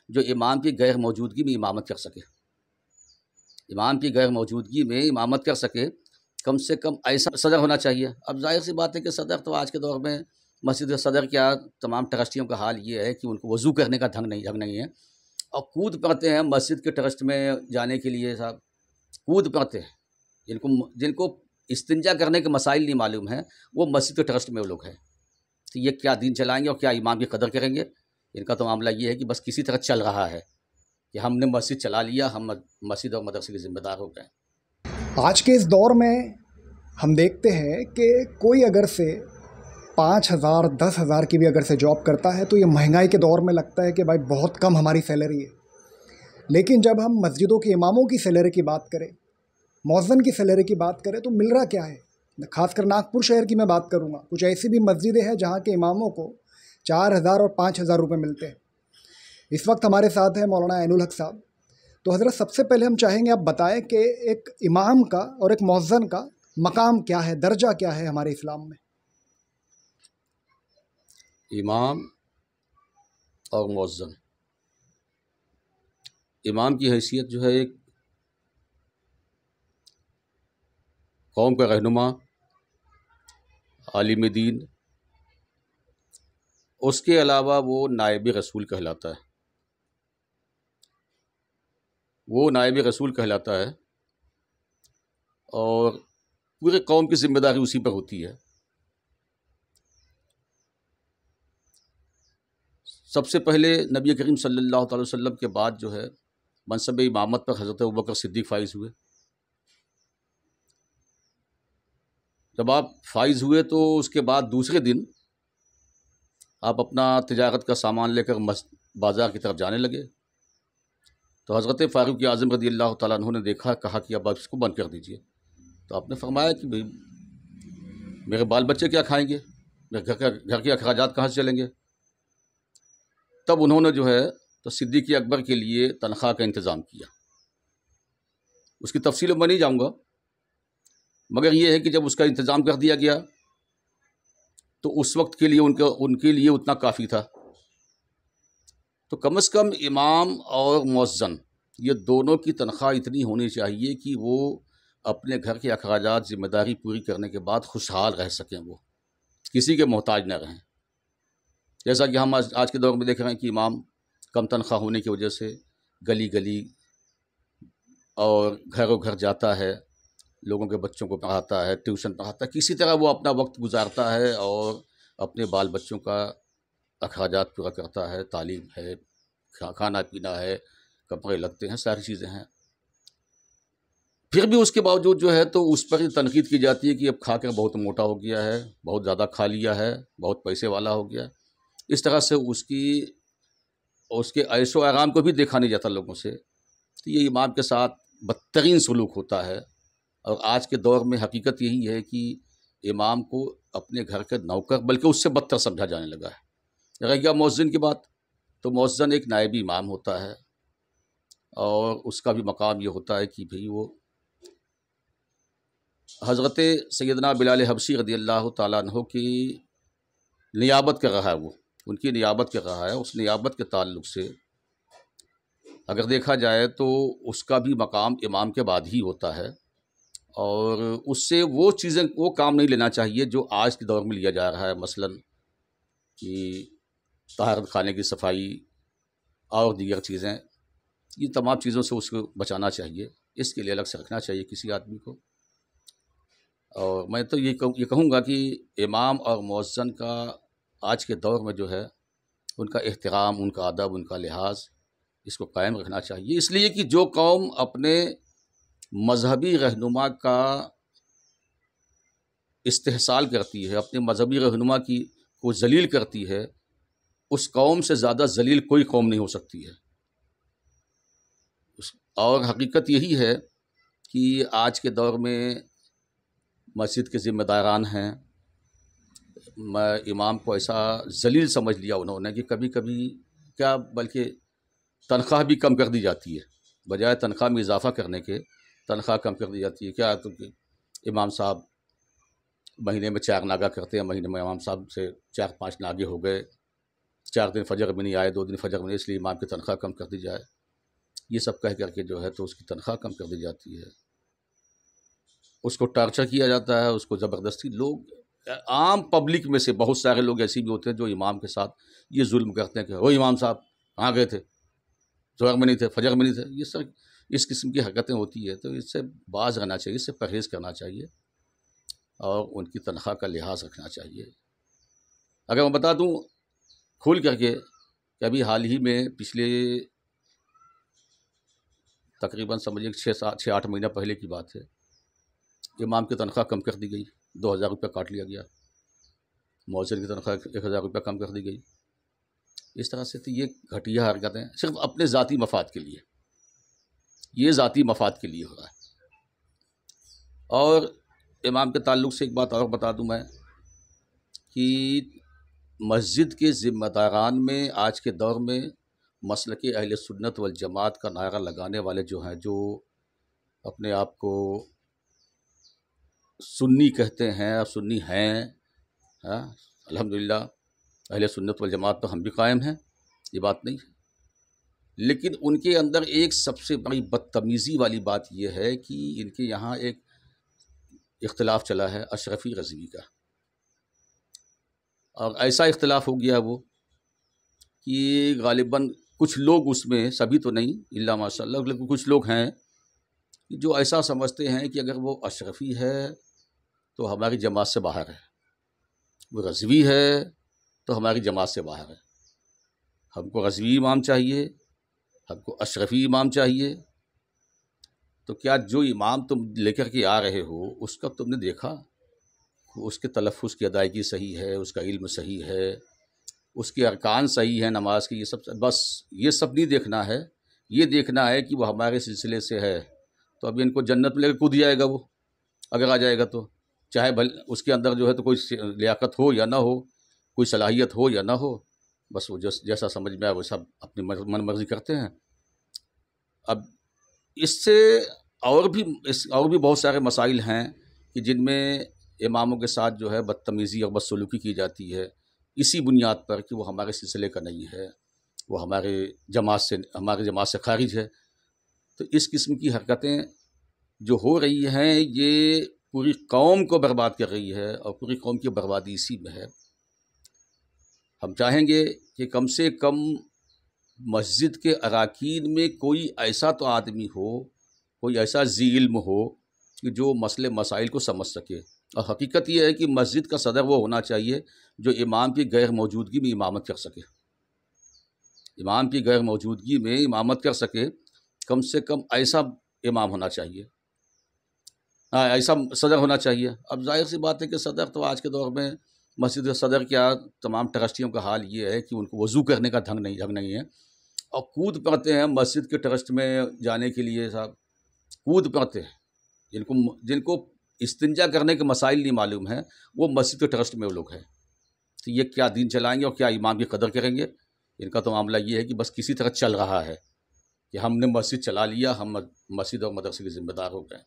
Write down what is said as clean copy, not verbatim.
جو امام کی غیر موجودگی میں امامت کر سکے، امام کی غیر موجودگی میں امامت کر سکے، کم سے کم ایسا صدر ہونا چاہیے۔ اب ظاہر سی بات ہے کہ صدر تو آج کے دور میں مسجد صدر کیا تمام ٹرسٹیوں کا حال یہ ہے کہ ان کو وضو کرنے کا ڈھنگ نہیں ہے، اور کود پڑتے ہیں مسجد کے ٹرسٹ میں جانے کے لیے، صاحب کود پڑتے ہیں، جن کو استنجا کرنے کے مسائل نہیں معلوم ہیں، وہ مسجد کے ٹرسٹ میں وہ لوگ ہیں۔ تو یہ کیا دین چلائیں گے اور کیا امام کی قدر کریں گے؟ ان کا تو معاملہ یہ ہے کہ بس کسی طرح چل رہا ہے کہ ہم نے مسجد چلا لیا، ہم مسجد اور مدرسے کے ذمہ دار ہو گئے۔ آج کے اس دور میں ہم دیکھتے ہیں کہ کوئی اگر سے 5,000 10,000 کی بھی اگر سے جاب کرتا ہے تو یہ مہنگائی کے دور میں لگتا ہے کہ بھائی بہت کم ہماری سیلری ہے، لیکن جب ہم مسجدوں کے اماموں کی سیلری کی بات کریں، مؤذن کی سیلری کی بات کریں، تو مل رہا کیا ہے؟ خاص کر ناگپور شہر کی میں بات کروں گا، کچھ ایسی بھی مسجدیں ہیں جہاں کے اماموں کو 4,000 اور 5,000 روپے ملتے ہیں۔ اس وقت ہمارے ساتھ ہے مولانا عین الحق صاحب۔ تو حضرت سب سے پہلے ہم چاہیں گے آپ بتائیں کہ ایک امام کا اور ایک مؤذن کا مقام کیا ہے، درجہ کیا ہے ہمارے اسلام میں؟ امام اور مؤذن، امام کی حیثیت جو ہے ایک قوم کا رہنما، عالم دین، اس کے علاوہ وہ نائب رسول کہلاتا ہے، وہ نائب رسول کہلاتا ہے، اور پورے قوم کی ذمہ داری اسی پر ہوتی ہے۔ سب سے پہلے نبی کریم صلی اللہ تعالی وسلم کے بعد جو ہے منصب امامت پر حضرت ابوبکر صدیق فائز ہوئے۔ جب آپ فائز ہوئے تو اس کے بعد دوسرے دن آپ اپنا تجارت کا سامان لے کر بازار کی طرف جانے لگے، تو حضرت فاروق اعظم رضی اللہ تعالیٰ عنہ نے دیکھا، کہا کہ اب آپ اس کو بند کر دیجئے۔ تو آپ نے فرمایا کہ بھئی میرے بال بچے کیا کھائیں گے، میرے گھر کے اخراجات کہاں سے چلیں گے؟ تب انہوں نے جو ہے تو صدیق اکبر کے لیے تنخواہ کا انتظام کیا۔ اس کی تفصیلوں میں نہیں جاؤں گا، مگر یہ ہے کہ جب اس کا انتظام کر دیا گیا تو اس وقت کے لیے ان کے لیے اتنا کافی تھا۔ تو کم از کم امام اور مؤذن یہ دونوں کی تنخواہ اتنی ہونی چاہیے کہ وہ اپنے گھر کے اخراجات ذمہ داری پوری کرنے کے بعد خوشحال رہ سکیں، وہ کسی کے محتاج نہ رہیں۔ جیسا کہ ہم آج کے دور میں دیکھ رہے ہیں کہ امام کم تنخواہ ہونے کی وجہ سے گلی گلی اور گھروں گھر جاتا ہے، لوگوں کے بچوں کو پڑھاتا ہے، ٹیوشن پڑھاتا ہے، کسی طرح وہ اپنا وقت گزارتا ہے اور اپنے بال بچوں کا اخراجات پورا کرتا ہے، تعلیم ہے، کھانا پینا ہے، کپڑے لگتے ہیں، ساری چیزیں ہیں۔ پھر بھی اس کے باوجود جو ہے تو اس پر تنقید کی جاتی ہے کہ اب کھا کر بہت موٹا ہو گیا ہے، بہت زیادہ کھا لیا ہے، بہت پیسے والا ہو گیا۔ اس طرح سے اس کے عیش و آرام کو بھی دیکھا نہیں جاتا لوگوں سے، تو یہ امام کے ساتھ بدترین سلوک ہوتا ہے۔ اور آج کے دور میں حقیقت یہی ہے کہ امام کو اپنے گھر کے نوکر بلکہ اس سے بدتر سمجھا جانے لگا ہے۔ رہ گیا مؤذن کی بات، تو مؤذن ایک نائب امام ہوتا ہے، اور اس کا بھی مقام یہ ہوتا ہے کہ بھئی وہ حضرت سیدنا بلال حبشی رضی اللہ تعالیٰ عنہ کی نیابت کر رہا ہے، وہ ان کی نیابت کر رہا ہے۔ اس نیابت کے تعلق سے اگر دیکھا جائے تو اس کا بھی مقام امام کے بعد ہی ہوتا ہے، اور اس سے وہ کام نہیں لینا چاہیے جو آج کے دور میں لیا جا رہا ہے، مثلاً کہ طہارت خانے کی صفائی اور دیگر چیزیں، یہ تمام چیزوں سے اس کو بچانا چاہیے، اس کے لیے الگ سے رکھنا چاہیے کسی آدمی کو۔ اور میں تو یہ کہوں گا کہ امام اور مؤذن کا آج کے دور میں جو ہے ان کا احترام، ان کا ادب، ان کا لحاظ، اس کو قائم رکھنا چاہیے، اس لیے کہ جو قوم اپنے مذہبی رہنما کا استحصال کرتی ہے، اپنے مذہبی رہنما کو ذلیل کرتی ہے، اس قوم سے زیادہ ذلیل کوئی قوم نہیں ہو سکتی ہے۔ اور حقیقت یہی ہے کہ آج کے دور میں مسجد کے ذمہ داران ہیں، امام کو ایسا ذلیل سمجھ لیا انہوں نے کہ کبھی کبھی کیا بلکہ تنخواہ بھی کم کر دی جاتی ہے، بجائے تنخواہ میں اضافہ کرنے کے تنخواہ کم کر دی جاتی ہے۔ کیا تو کہ امام صاحب مہینے میں 4 ناگہ کرتے ہیں، مہینے میں امام صاحب سے 4-5 ناگے ہو گئے، 4 دن فجر میں نہیں آئے، 2 دن فجر میں نہیں، اس لیے امام کی تنخواہ کم کر دی جائے، یہ سب کہہ کر کے جو ہے تو اس کی تنخواہ کم کر دی جاتی ہے، اس کو ٹارچر کیا جاتا ہے، اس کو زبردستی لوگ عام پبلک میں سے بہت سارے لوگ ایسے بھی ہوتے ہیں جو امام کے ساتھ یہ ظلم کرتے ہیں کہ وہ امام صاحب کہاں گئے تھے، ظہر میں نہیں تھے، فجر میں نہیں تھے، یہ سب اس قسم کی حرکتیں ہوتی ہے، تو اس سے باز رہنا چاہیے، اس سے پرہیز کرنا چاہیے اور ان کی تنخواہ کا لحاظ رکھنا چاہیے۔ اگر میں بتا دوں کھول کر کے کہ ابھی حال ہی میں پچھلے تقریباً سمجھیے 6-8 مہینہ پہلے کی بات ہے، امام کی تنخواہ کم کر دی گئی، 2000 روپیہ کاٹ لیا گیا، مؤذن کی تنخواہ 1000 روپیہ کم کر دی گئی۔ اس طرح سے تو یہ گھٹیا حرکتیں صرف اپنے ذاتی مفاد کے لیے، یہ ذاتی مفاد کے لیے ہو رہا ہے۔ اور امام کے تعلق سے ایک بات اور بتا دوں میں کہ مسجد کے ذمہ داران میں آج کے دور میں مسلک اہل سنت والجماعت کا نعرہ لگانے والے جو ہیں، جو اپنے آپ کو سنی کہتے ہیں اور سنی ہیں، الحمدللہ اہل سنت والجماعت پر ہم بھی قائم ہیں، یہ بات نہیں ہے، لیکن ان کے اندر ایک سب سے بڑی بدتمیزی والی بات یہ ہے کہ ان کے یہاں ایک اختلاف چلا ہے اشرفی رضوی کا، اور ایسا اختلاف ہو گیا وہ کہ غالباً کچھ لوگ اس میں، سبھی تو نہیں الا ماشاء اللہ، لیکن کچھ لوگ ہیں جو ایسا سمجھتے ہیں کہ اگر وہ اشرفی ہے تو ہماری جماعت سے باہر ہے، وہ رضوی ہے تو ہماری جماعت سے باہر ہے، ہم کو رضوی امام چاہیے، ہم کو اشرفی امام چاہیے۔ تو کیا جو امام تم لے کر کے آ رہے ہو اس کا تم نے دیکھا، اس کے تلفظ کی ادائیگی صحیح ہے، اس کا علم صحیح ہے، اس کے ارکان صحیح ہیں نماز کے، یہ سب بس یہ سب نہیں دیکھنا ہے، یہ دیکھنا ہے کہ وہ ہمارے سلسلے سے ہے تو ابھی ان کو جنت میں لے کے کود جائے گا، وہ اگر آ جائے گا تو، چاہے اس کے اندر جو ہے تو کوئی لیاقت ہو یا نہ ہو، کوئی صلاحیت ہو یا نہ ہو، بس وہ جیسا سمجھ میں آئے وہ سب اپنی من مرضی کرتے ہیں۔ اب اس سے اور بھی بہت سارے مسائل ہیں کہ جن میں اماموں کے ساتھ جو ہے بدتمیزی اور بدسلوکی کی جاتی ہے، اسی بنیاد پر کہ وہ ہمارے سلسلے کا نہیں ہے، وہ ہماری جماعت سے خارج ہے۔ تو اس قسم کی حرکتیں جو ہو رہی ہیں یہ پوری قوم کو برباد کر رہی ہے، اور پوری قوم کی بربادی اسی میں ہے۔ ہم چاہیں گے کہ کم سے کم مسجد کے اراکین میں کوئی ایسا تو آدمی ہو، کوئی ایسا ذی علم ہو کہ جو مسئلے مسائل کو سمجھ سکے، اور حقیقت یہ ہے کہ مسجد کا صدر وہ ہونا چاہیے جو امام کی غیر موجودگی میں امامت کر سکے، امام کی غیر موجودگی میں امامت کر سکے، کم سے کم ایسا امام ہونا چاہیے، ایسا صدر ہونا چاہیے۔ اب ظاہر سی بات ہے کہ صدر تو آج کے دور میں مسجد کے صدر کیا، تمام ٹرسٹیوں کا حال یہ ہے کہ ان کو وضو کرنے کا ڈھنگ نہیں ہے، اور کود پڑتے ہیں مسجد کے ٹرسٹ میں جانے کے لیے، صاحب کود پڑتے ہیں، جن کو استنجا کرنے کے مسائل نہیں معلوم ہیں، وہ مسجد کے ٹرسٹ میں وہ لوگ ہیں، تو یہ کیا دین چلائیں گے اور کیا امام کی قدر کریں گے؟ ان کا تو معاملہ یہ ہے کہ بس کسی طرح چل رہا ہے کہ ہم نے مسجد چلا لیا، ہم مسجد اور مدرسے کے ذمہ دار ہو گئے۔